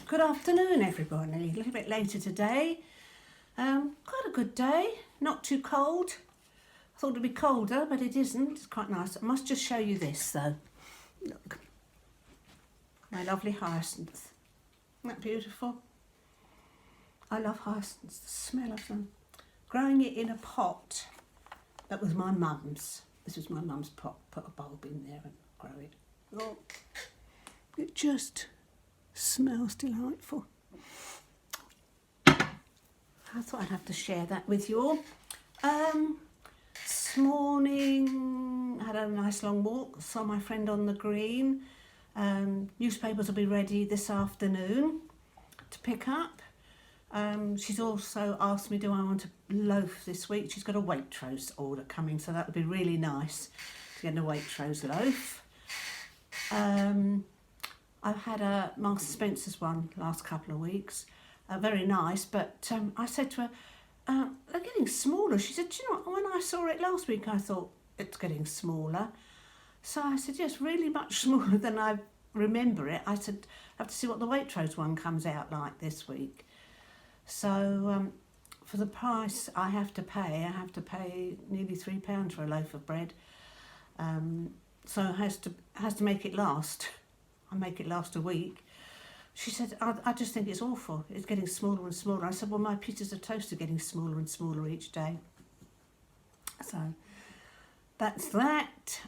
Good afternoon, everybody. A little bit later today. Quite a good day. Not too cold. I thought it'd be colder, but it isn't. It's quite nice. I must just show you this, though. Look, my lovely hyacinth. Isn't that beautiful? I love hyacinths. The smell of them. Growing it in a pot. That was my mum's. This was my mum's pot. Put a bulb in there and grow it. Oh, it just smells delightful. I thought I'd have to share that with you all. This morning, had a nice long walk, saw my friend on the green. Newspapers will be ready this afternoon to pick up. She's also asked me, do I want a loaf this week? She's got a Waitrose order coming, so that would be really nice to get a Waitrose loaf. I've had a Marks and Spencer's one last couple of weeks, very nice, but I said to her, they're getting smaller. She said, do you know what, when I saw it last week, I thought it's getting smaller. So I said, yes, really much smaller than I remember it. I said, I have to see what the Waitrose one comes out like this week. So for the price I have to pay nearly £3 for a loaf of bread. So it has to make it last. I make it last a week. She said, I just think it's awful. It's getting smaller and smaller. I said, well, my pieces of toast are getting smaller and smaller each day. So that's that.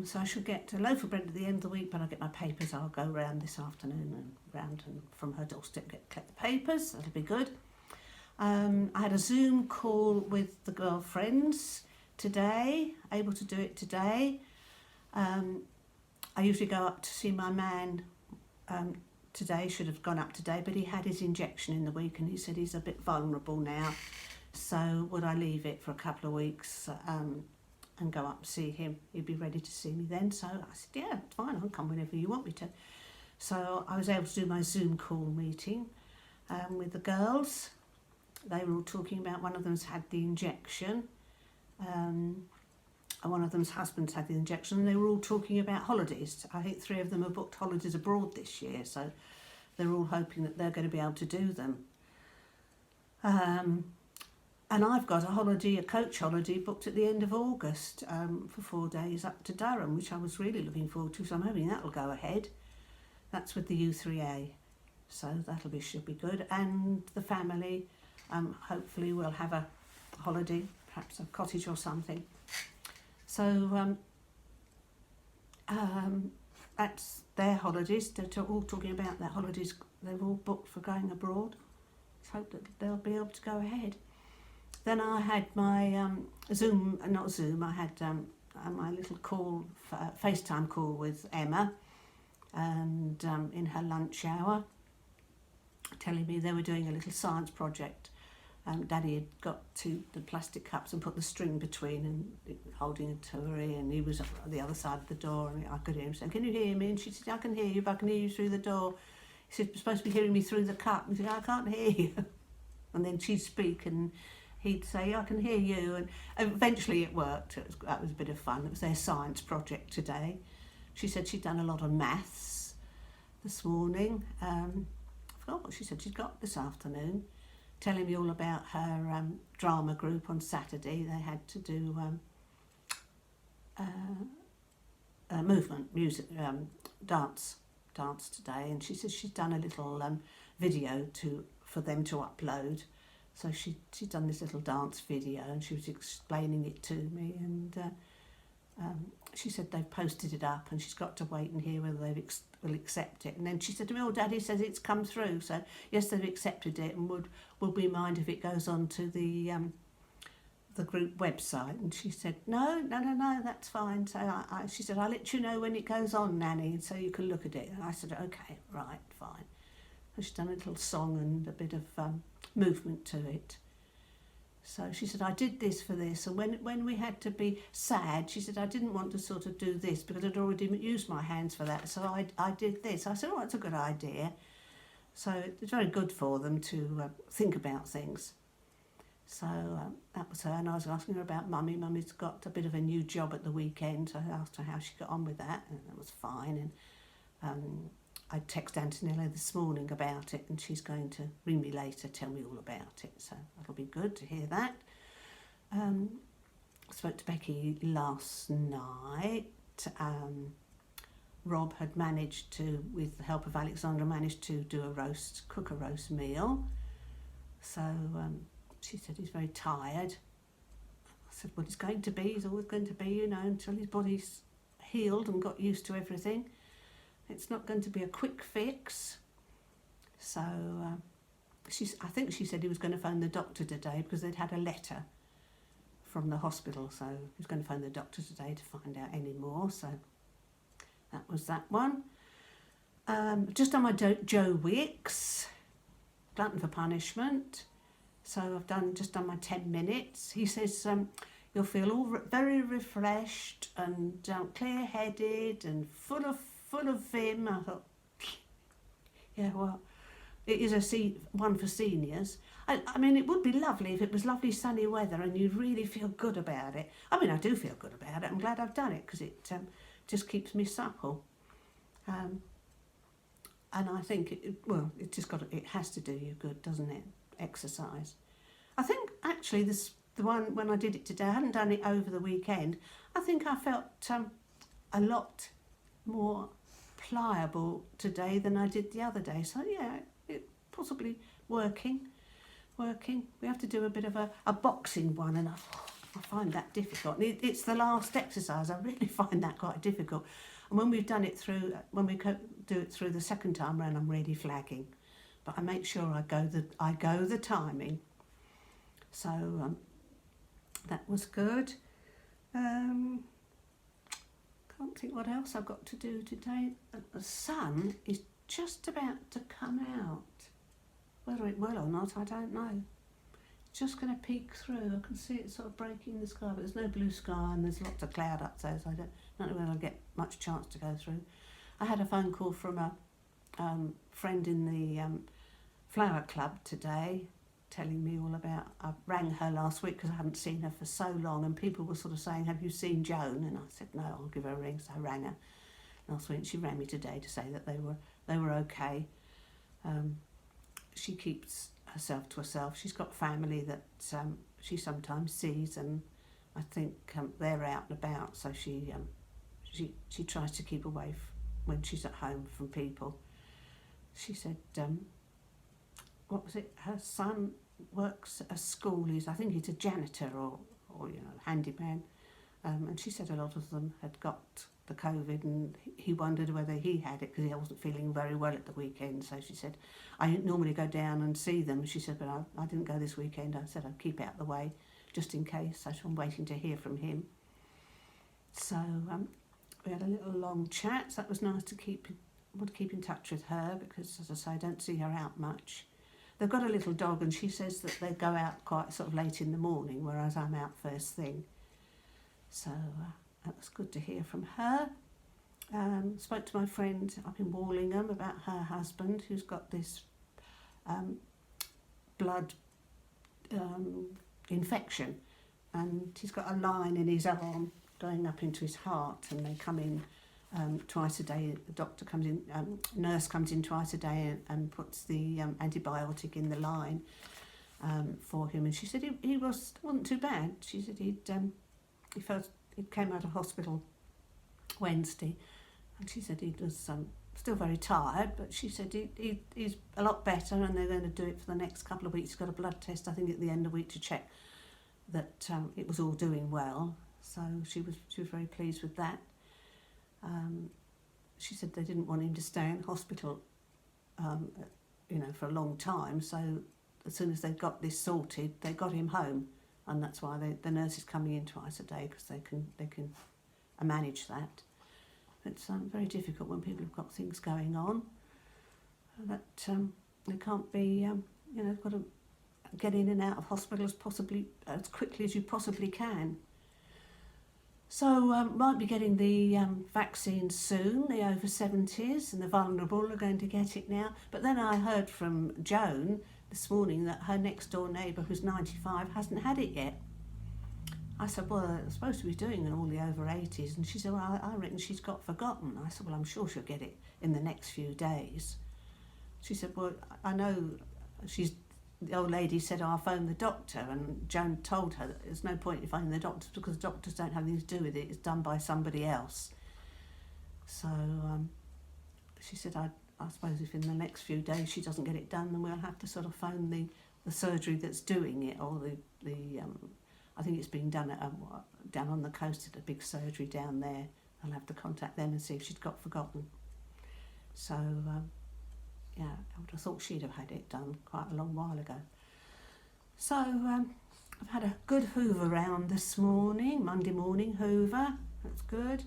So I should get a loaf of bread at the end of the week, but I'll get my papers. I'll go round this afternoon and round and from her doorstep collect the papers. That'll be good. I had a Zoom call with the girlfriends today, able to do it today. I usually go up to see my man today, should have gone up today, but he had his injection in the week and he said he's a bit vulnerable now. So would I leave it for a couple of weeks and go up and see him? He'd be ready to see me then. So I said, yeah, it's fine, I'll come whenever you want me to. So I was able to do my Zoom call meeting with the girls. They were all talking about, one of them's had the injection. And one of them's husband's had the injection, and they were all talking about holidays. I think 3 of them have booked holidays abroad this year, so they're all hoping that they're going to be able to do them. And I've got a coach holiday booked at the end of August for 4 days up to Durham, which I was really looking forward to, so I'm hoping that'll go ahead. That's with the U3A, so should be good. And the family, hopefully we'll have a holiday, perhaps a cottage or something. So that's their holidays. They're all talking about their holidays. They've all booked for going abroad. Let's hope that they'll be able to go ahead. Then I had my I had my little call, FaceTime call with Emma, and in her lunch hour, telling me they were doing a little science project. Daddy had got the plastic cups and put the string between and holding a toy, and he was on the other side of the door, and I could hear him saying, can you hear me? And she said, I can hear you, but I can hear you through the door. He said, you're supposed to be hearing me through the cup. And he said, I can't hear you. And then she'd speak and he'd say, I can hear you. And eventually it worked. That was a bit of fun. It was their science project today. She said she'd done a lot of maths this morning. I forgot what she said she'd got this afternoon. Telling me all about her drama group on Saturday. They had to do music, dance today, and she says she's done a little video for them to upload. So she'd done this little dance video, and she was explaining it to me, and she said they've posted it up, and she's got to wait and hear whether they will accept it. And then she said to me, oh, Daddy says it's come through, so yes, they've accepted it, and would we mind if it goes on to the group website? And she said, no, that's fine. So she said, I'll let you know when it goes on, Nanny, so you can look at it. And I said, okay, right, fine. And she's done a little song and a bit of movement to it. So she said, I did this for this, and when we had to be sad, she said, I didn't want to sort of do this because I'd already used my hands for that, so I did this. I said, oh, that's a good idea. So it's very good for them to think about things. So that was her, and I was asking her about Mummy. Mummy's got a bit of a new job at the weekend, so I asked her how she got on with that, and that was fine. And I texted Antonella this morning about it, and she's going to ring me later, tell me all about it. So that'll be good to hear that. I spoke to Becky last night. Rob had managed to, with the help of Alexandra, managed to cook a roast meal. So she said he's very tired. I said, well, he's going to be, he's always going to be, you know, until his body's healed and got used to everything. It's not going to be a quick fix. So I think she said he was going to phone the doctor today because they'd had a letter from the hospital. So he was going to phone the doctor today to find out any more. So that was that one. Just on my Joe Wicks, Glutton for Punishment. So I've just done my 10 minutes. He says you'll feel very refreshed and clear-headed and full of vim. I thought, yeah, well, it is one for seniors. I mean, it would be lovely if it was lovely sunny weather and you'd really feel good about it. I mean, I do feel good about it. I'm glad I've done it because it just keeps me supple. And I think, it has to do you good, doesn't it? Exercise. I think actually the one when I did it today, I hadn't done it over the weekend. I think I felt a lot more pliable today than I did the other day. So yeah, it possibly working. We have to do a bit of a boxing one, and I find that difficult. It's the last exercise. I really find that quite difficult. And when we've done it when we do it through the second time round, I'm really flagging. But I make sure I go the timing. So that was good. Can't think what else I've got to do today. The sun is just about to come out. Whether it will or not, I don't know. It's just going to peek through. I can see it sort of breaking the sky, but there's no blue sky and there's lots of cloud up there, so I don't know whether I'll get much chance to go through. I had a phone call from a friend in the Flower Club today, telling me all about, I rang her last week because I hadn't seen her for so long, and people were sort of saying, have you seen Joan? And I said, no, I'll give her a ring. So I rang her last week. She rang me today to say that they were okay. She keeps herself to herself. She's got family that she sometimes sees, and I think they're out and about, so she tries to keep away when she's at home from people. She said, what was it? Her son works at a school. I think he's a janitor or handyman. And she said a lot of them had got the COVID, and he wondered whether he had it because he wasn't feeling very well at the weekend. So she said, I normally go down and see them. She said, but I didn't go this weekend. I said I'd keep out the way just in case. So I'm waiting to hear from him. So we had a little long chat. So that was nice to keep in touch with her because, as I say, I don't see her out much. They've got a little dog, and she says that they go out quite sort of late in the morning, whereas I'm out first thing. So that was good to hear from her. Spoke to my friend up in Wallingham about her husband, who's got this blood infection, and he's got a line in his arm going up into his heart, and they come in twice a day. The doctor comes in, nurse comes in twice a day and puts the antibiotic in the line for him. And she said he wasn't too bad. She said he came out of hospital Wednesday, and she said he was still very tired, but she said he's a lot better, and they're going to do it for the next couple of weeks. He's got a blood test, I think, at the end of the week to check that it was all doing well. So she was very pleased with that. She said they didn't want him to stay in hospital, for a long time. So as soon as they got this sorted, they got him home, and that's why the nurse is coming in twice a day, because they can manage that. It's very difficult when people have got things going on that they can't be. They've got to get in and out of hospital as quickly as you possibly can. So might be getting the vaccine soon. The over 70s and the vulnerable are going to get it now. But then I heard from Joan this morning that her next door neighbour, who's 95, hasn't had it yet. I said, well, they're supposed to be doing it all the over 80s. And she said, well, I reckon she's got forgotten. I said, well, I'm sure she'll get it in the next few days. She said, well, I know the old lady said, I'll phone the doctor, and Joan told her that there's no point in phoning the doctors because doctors don't have anything to do with it, it's done by somebody else. So she said, I suppose if in the next few days she doesn't get it done, then we'll have to sort of phone the surgery that's doing it, or the I think it's being done at down on the coast at a big surgery down there. I'll have to contact them and see if she'd got forgotten. So yeah, I would have thought she'd have had it done quite a long while ago. So I've had a good hoover round this morning, Monday morning hoover, that's good.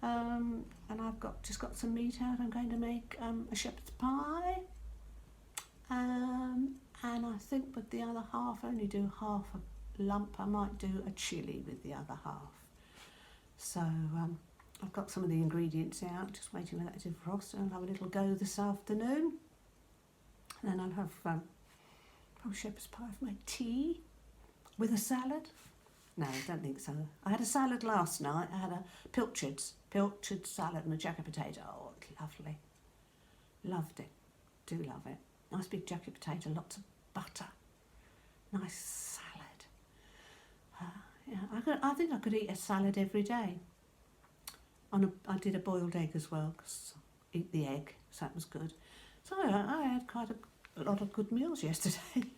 And I've just got some meat out. I'm going to make a shepherd's pie. And I think with the other half, I only do half a lump. I might do a chilli with the other half. So I've got some of the ingredients out, just waiting for that to defrost, and I'll have a little go this afternoon. And then I'll have probably shepherd's pie for my tea with a salad. No, I don't think so. I had a salad last night. I had a pilchard salad and a jacket potato. Oh, it's lovely. Loved it. Do love it. Nice big jacket potato, lots of butter. Nice salad. Yeah, I think I could eat a salad every day. I did a boiled egg as well, because I eat the egg, so that was good. So I had quite a lot of good meals yesterday.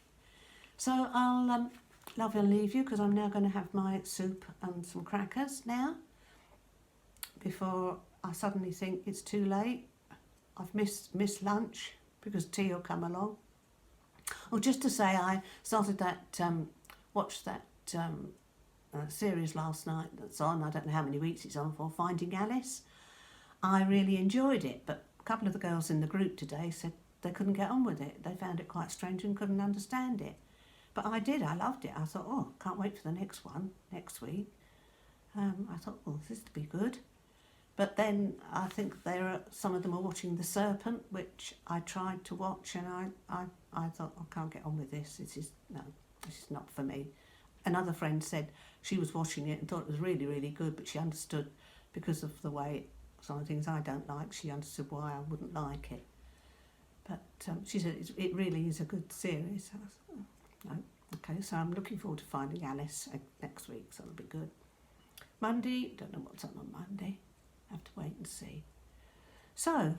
So I'll love and leave you, because I'm now going to have my soup and some crackers now, before I suddenly think it's too late. I've missed lunch because tea will come along. Oh, just to say, I started watched that series last night that's on. I don't know how many weeks it's on for, Finding Alice. I really enjoyed it, but a couple of the girls in the group today said they couldn't get on with it. They found it quite strange and couldn't understand it. But I did, I loved it. I thought, oh, can't wait for the next one, next week. I thought, well, this will be good. But then I think some of them are watching The Serpent, which I tried to watch, and I thought, I can't get on with this. This is not for me. Another friend said she was watching it and thought it was really, really good, but she understood, because of the way some of the things I don't like, she understood why I wouldn't like it. But she said it really is a good series. I thought, oh, no. Okay, so I'm looking forward to Finding Alice next week, so it'll be good. Monday, don't know what's on Monday. Have to wait and see. So,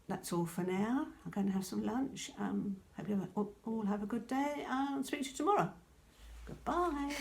that's all for now. I'm going to have some lunch. Hope you all have a good day. I'll speak to you tomorrow. Goodbye.